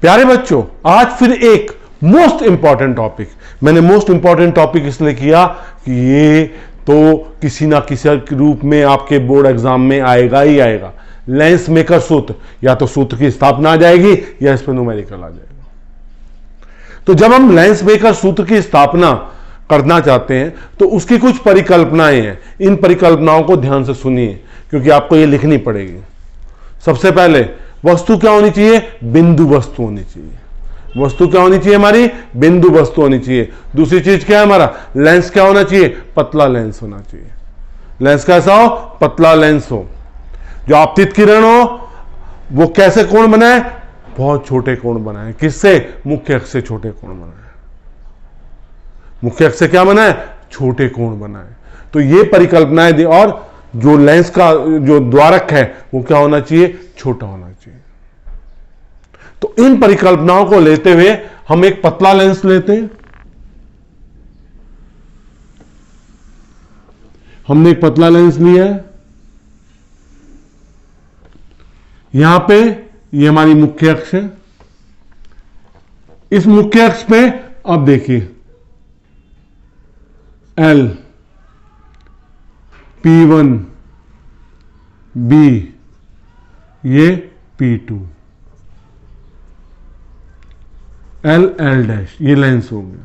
प्यारे बच्चों, आज फिर एक मोस्ट इंपॉर्टेंट टॉपिक। मैंने मोस्ट इंपॉर्टेंट टॉपिक इसलिए किया कि ये तो किसी ना किसी रूप में आपके बोर्ड एग्जाम में आएगा ही आएगा। लेंस मेकर सूत्र, या तो सूत्र की स्थापना आ जाएगी या इस पर न्यूमेरिकल आ जाएगा। तो जब हम लेंस मेकर सूत्र की स्थापना करना चाहते हैं तो उसकी कुछ परिकल्पनाएं हैं। इन परिकल्पनाओं को ध्यान से सुनिए क्योंकि आपको ये लिखनी पड़ेगी। सबसे पहले, वस्तु क्या होनी चाहिए? बिंदु वस्तु होनी चाहिए। वस्तु क्या होनी चाहिए? हमारी बिंदु वस्तु होनी चाहिए। दूसरी चीज क्या है? हमारा लेंस क्या होना चाहिए? पतला लेंस होना चाहिए। लेंस कैसा हो? पतला लेंस हो। जो आपतित किरण हो वो कैसे कोण बनाए? बहुत छोटे कोण बनाए। किससे? मुख्य अक्ष से छोटे कोण बनाए। मुख्य अक्ष से क्या बनाए? छोटे कोण बनाए। तो ये परिकल्पनाएं दी। और जो लेंस का जो द्वारक है वो क्या होना चाहिए? छोटा होना चाहिए। तो इन परिकल्पनाओं को लेते हुए हम एक पतला लेंस लेते हैं। हमने एक पतला लेंस लिया है। यहां पे ये हमारी मुख्य अक्ष है। इस मुख्य अक्ष पे अब देखिए L, P1, B, ये P2, L, L डैश, ये लेंस हो गया।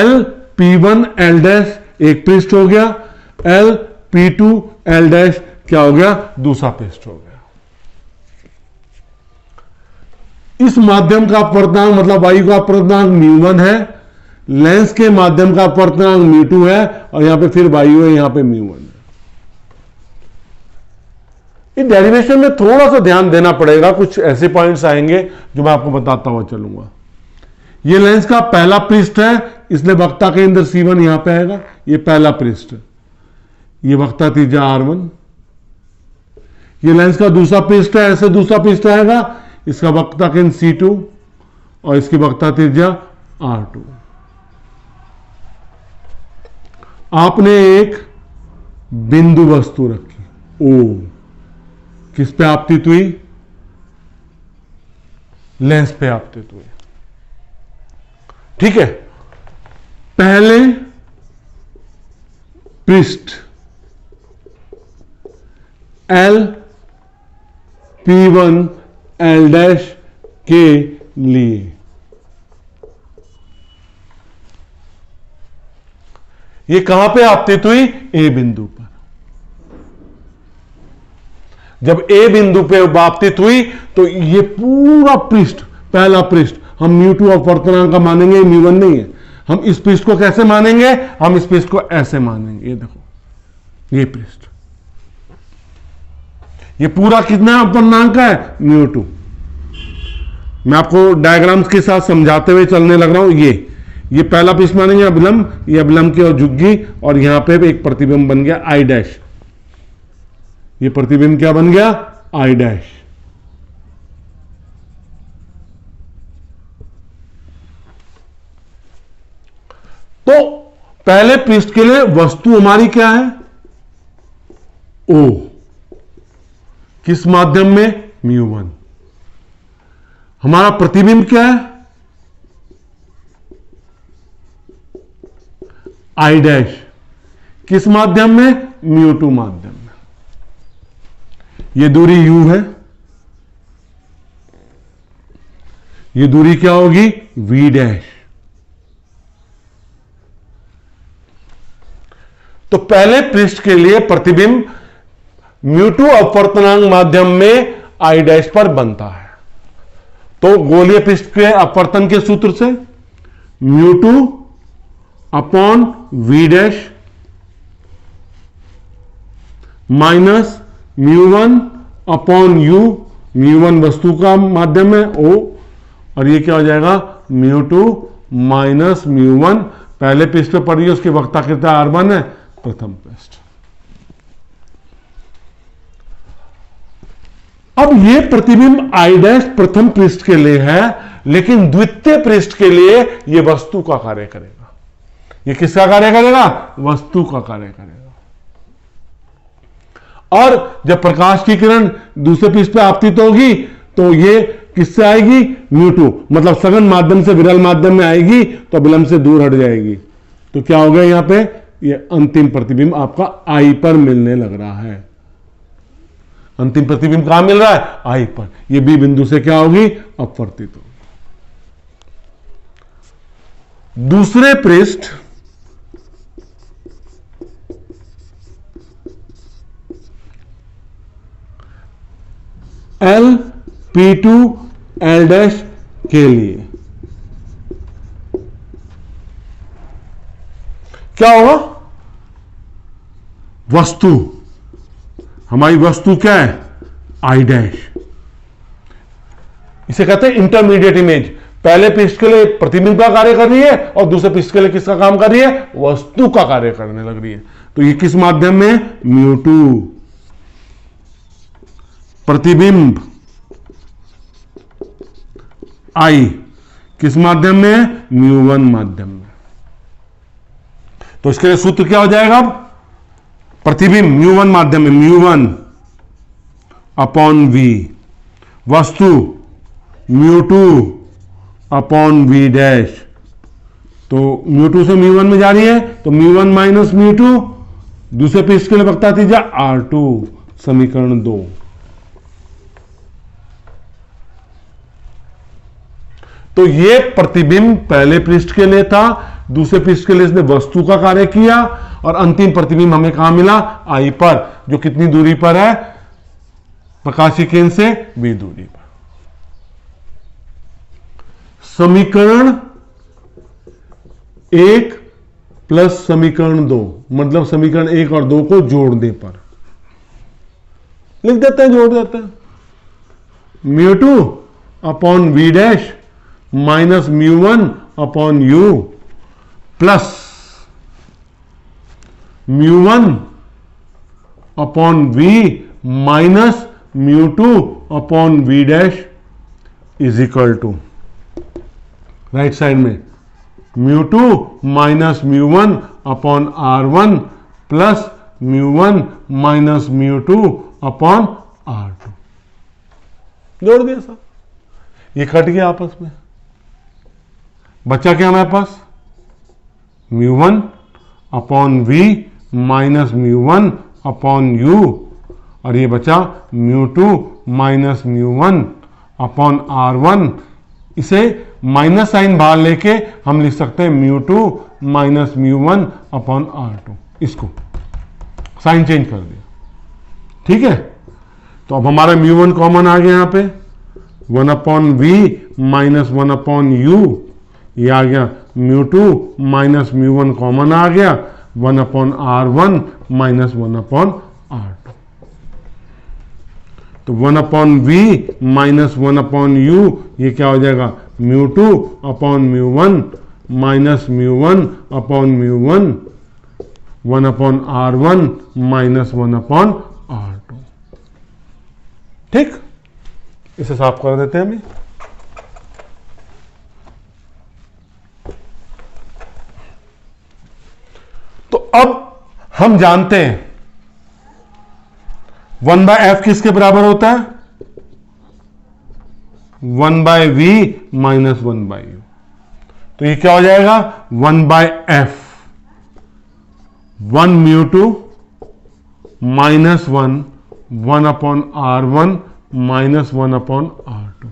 L, P1, L डैश एक पृष्ठ हो गया। L, P2, L डैश क्या हो गया? दूसरा पृष्ठ हो गया। इस माध्यम का अपवर्तनांक मतलब वायु का अपवर्तनांक μ1 है। लेंस के माध्यम का अपवर्तनांक μ2 है और यहां पे फिर वायु है, यहां पे μ1 है। इस डेरिवेशन में थोड़ा सा ध्यान देना पड़ेगा। कुछ ऐसे पॉइंट्स आएंगे जो मैं आपको बताता हुआ चलूंगा। ये लेंस का पहला पृष्ठ है, इसलिए वक्ता केंद्र C1 यहां पे आएगा। ये पहला पृष्ठ, ये वक्ता त्रिज्या R1। ये लेंस का दूसरा पृष्ठ है, ऐसे दूसरा पृष्ठ आएगा। इसका वक्ता केंद्र C2 और इसकी वक्ता त्रिज्या R2। आपने एक बिंदु वस्तु रखी O, किस पे आपतित हुई? लेंस पे आपतित हुई। ठीक है। पहले पृष्ठ L, P1, L डैश के लिए ये कहां पे आपतित हुई? A बिंदु पर। जब A बिंदु पे आपतित हुई तो ये पूरा पृष्ठ, पहला पृष्ठ हम μ2 अपवर्तनांक का मानेंगे, μ1 नहीं है। हम इस पृष्ठ को कैसे मानेंगे? हम इस पृष्ठ को ऐसे मानेंगे। ये देखो, ये पृष्ठ, ये पूरा कितना अपवर्तनांक का है? μ2। मैं आपको डायग्राम्स के साथ समझाते हुए चलने लग रहा हूं। ये पहला पृष्ठ मानेंगे अभिलंब, ये अभिलंब की ओर झुक गई और यहां पे एक प्रतिबिंब बन गया I डैश। ये प्रतिबिंब क्या बन गया? I dash. तो पहले पृष्ठ के लिए वस्तु हमारी क्या है? O। किस माध्यम में? μ1। हमारा प्रतिबिंब क्या है? I dash. किस माध्यम में? μ2 माध्यम में। ये दूरी U है। ये दूरी क्या होगी? V dash. तो पहले पृष्ठ के लिए प्रतिबिंब μ2 अपवर्तनांक माध्यम में I डैश पर बनता है। तो गोलीय पृष्ठ के अपवर्तन के सूत्र से μ2 upon V dash minus μ1 upon U। μ1 वस्तु का माध्यम है O, और ये क्या हो जाएगा? μ2 माइनस μ1। पहले पृष्ठ पे पड़ी है, उसकी वक्ताकृता R1 है, प्रथम पृष्ठ। अब ये प्रतिबिंब I डैश प्रथम पृष्ठ के लिए है, लेकिन द्वितीय पृष्ठ के लिए ये वस्तु का कार्य करेगा। ये किसका कार्य करेगा? वस्तु का कार्य करेगा। और जब प्रकाश की किरण दूसरे पृष्ठ पे आपतित होगी तो ये किससे आएगी, μ2, मतलब सघन माध्यम से विरल माध्यम में आएगी तो विलंब से दूर हट जाएगी। तो क्या हो गया यहां पे, ये अंतिम प्रतिबिंब आपका आई पर मिलने लग रहा है। अंतिम प्रतिबिंब कहां मिल रहा है, आई पर। ये बी बिंदु से क्या होगी, अपवर्तित होगी। दूसरे पृष्ठ LP2 L' के लिए क्या होगा, वस्तु, हमारी वस्तु क्या है, I'। इसे कहते हैं इंटरमीडिएट इमेज। पहले पृष्ठ के लिए प्रतिबिंब का कार्य कर रही है और दूसरे पृष्ठ के लिए किसका काम कर रही है, वस्तु का कार्य करने लग रही है। तो ये किस माध्यम में, μ2। प्रतिबिंब I किस माध्यम में, μ1 माध्यम में। तो इसके लिए सूत्र क्या हो जाएगा, प्रतिबिंब μ1 माध्यम में μ1 अपॉन v, वस्तु μ2 अपॉन v'। तो μ2 से μ1 में जा रही है तो μ1 माइनस μ2, दूसरे पृष्ठ के लिए वक्ता तीजा R2, समीकरण 2। तो ये प्रतिबिंब पहले पृष्ठ के लिए था, दूसरे पृष्ठ के लिए इसने वस्तु का कार्य किया और अंतिम प्रतिबिंब हमें कहां मिला, आई पर, जो कितनी दूरी पर है, प्रकाशीय केंद्र से v दूरी पर। समीकरण 1 प्लस समीकरण 2, मतलब समीकरण 1 और 2 को जोड़ने पर लिख देते हैं, जोड़ देते हैं, μ2 upon v' minus μ1 upon u plus μ1 upon v minus μ2 upon v' is equal to, right side में μ2 minus μ1 upon r1 plus μ1 minus μ2 upon r2। जोड़ दिया साहब, ये कट गया आपस में, बचा क्या हमारे पास, μ1 upon v minus μ1 upon u, और ये बचा μ2 माइनस μ1 अपॉन r1। इसे माइनस साइन बाहर लेके हम लिख सकते हैं μ2 माइनस μ1 अपॉन r2। इसको साइन चेंज कर दिया, ठीक है। तो अब हमारा μ1 कॉमन आ गया यहां पे, 1 upon v minus 1 upon u, ये आ गया μ2 माइनस μ1 कॉमन आ गया, 1 upon r1 minus 1 upon r2। तो 1 upon v minus 1 upon u, ये क्या हो जाएगा, μ2 upon μ1 minus μ1 upon μ1, 1 upon r1 minus 1 upon r2। ठीक, इसे साफ कर देते हैं अभी। तो अब हम जानते हैं 1/f किसके बराबर होता है, 1/v माइनस 1/u। तो ये क्या हो जाएगा, 1/f 1 μ2 minus 1 upon r1 minus 1 upon r2।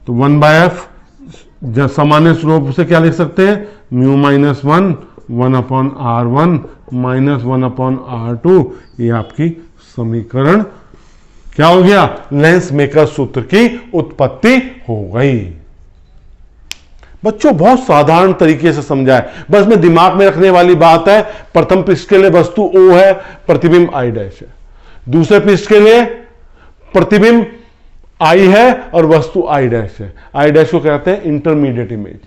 तो 1/f सामान्य स्वरूप से क्या लिख सकते हैं, mu minus 1 upon r1 minus 1 upon r2। ये आपकी समीकरण क्या हो गया, लेंस मेकर सूत्र की उत्पत्ति हो गई। बच्चों बहुत साधारण तरीके से समझा है, बस में दिमाग में रखने वाली बात है, प्रथम पृष्ठ के लिए वस्तु O है, प्रतिबिंब I' है, दूसरे पृष्ठ के लिए प्रतिबिंब I है और वस्तु I' है। I' को कहते हैं इंटरमीडिएट इमेज,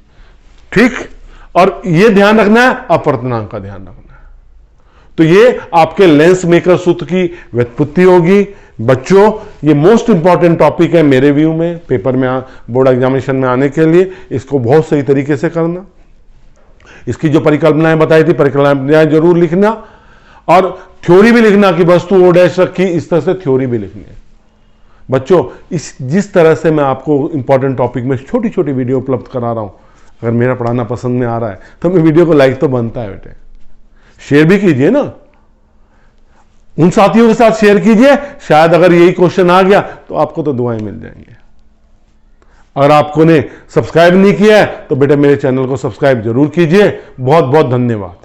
ठीक। और यह ध्यान रखना है, अपवर्तनांक का ध्यान रखना है। तो ये आपके लेंस मेकर सूत्र की व्युत्पत्ति होगी। बच्चों ये मोस्ट इंपॉर्टेंट टॉपिक है मेरे व्यू में, पेपर में बोर्ड एग्जामिनेशन में आने के लिए इसको बहुत सही तरीके से करना। इसकी जो परिकल्पनाएं बताई थी, परिकल्पनाएं जरूर लिखना। और थ्योरी भी लिखना कि वस्तु ओ डैश रखी, इस तरह से थ्योरी भी लिखनी है बच्चों। इस जिस तरह से मैं आपको इंपॉर्टेंट टॉपिक में छोटी छोटी वीडियो उपलब्ध करा रहा हूं, अगर मेरा पढ़ाना पसंद में आ रहा है तो मैं वीडियो को लाइक तो बनता है बेटे, शेयर भी कीजिए ना, उन साथियों के साथ शेयर कीजिए, शायद अगर यही क्वेश्चन आ गया तो आपको तो दुआएं मिल जाएंगी। अगर आपको ने सब्सक्राइब नहीं किया है तो बेटा मेरे चैनल को सब्सक्राइब जरूर कीजिए। बहुत बहुत धन्यवाद।